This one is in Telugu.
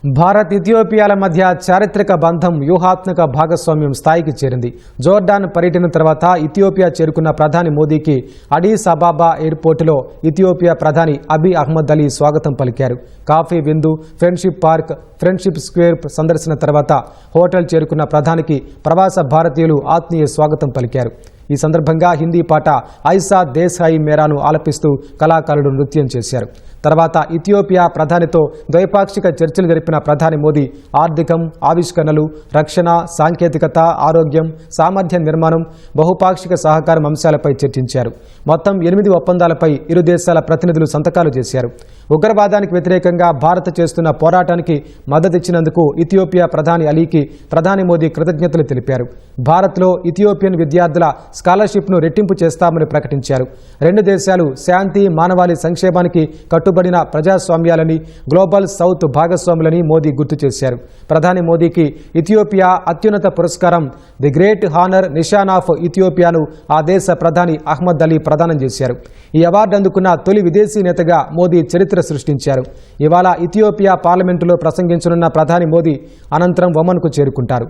భారత్ ఇథియోపియాల మధ్య చారిత్రక బంధం వ్యూహాత్మక భాగస్వామ్యం స్థాయికి చేరింది. జోర్డాన్ పర్యటన తర్వాత ఇథియోపియా చేరుకున్న ప్రధాని మోదీకి అడీస్ అబాబా ఎయిర్పోర్టులో ఇథియోపియా ప్రధాని అబీ అహ్మద్ అలీ స్వాగతం పలికారు. కాఫీ విందు, ఫ్రెండ్షిప్ పార్క్, ఫ్రెండ్షిప్ స్క్వేర్ సందర్శన తర్వాత హోటల్ చేరుకున్న ప్రధానికి ప్రవాస భారతీయులు ఆత్మీయ స్వాగతం పలికారు. ఈ సందర్భంగా హిందీ పాట ఐసా దేశాయి మేరాను ఆలపిస్తూ కళాకారులు నృత్యం చేశారు. తర్వాత ఇథియోపియా ప్రధానితో ద్వైపాక్షిక చర్చలు జరిపిన ప్రధాని మోదీ ఆర్థికం, ఆవిష్కరణలు, రక్షణ, సాంకేతికత, ఆరోగ్యం, సామర్థ్య నిర్మాణం, బహుపాక్షిక సహకారం అంశాలపై చర్చించారు. మొత్తం 8 ఒప్పందాలపై ఇరు దేశాల ప్రతినిధులు సంతకాలు చేశారు. ఉగ్రవాదానికి వ్యతిరేకంగా భారత్ చేస్తున్న పోరాటానికి మద్దతిచ్చినందుకు ఇథియోపియా ప్రధాని అలీకి ప్రధాని మోదీ కృతజ్ఞతలు తెలిపారు. భారత్లో ఇథియోపియన్ విద్యార్థుల స్కాలర్షిప్ను రెట్టింపు చేస్తామని ప్రకటించారు. రెండు దేశాలు శాంతి, మానవాళి సంక్షేమానికి కట్టుబడిన ప్రజాస్వామ్యాలని, గ్లోబల్ సౌత్ భాగస్వాములని మోదీ గుర్తు చేశారు. ప్రధాని మోదీకి ఇథియోపియా అత్యున్నత పురస్కారం the great honour Nishan of ఇథియోపియాను ఆ దేశ ప్రధాని అహ్మద్ అలీ ప్రదానం చేశారు. ఈ అవార్డు అందుకున్న తొలి విదేశీ నేతగా మోదీ చరిత్ర సృష్టించారు. ఇవాళ ఇథియోపియా పార్లమెంటులో ప్రసంగించనున్న ప్రధాని మోదీ అనంతరం ఒమన్కు చేరుకుంటారు.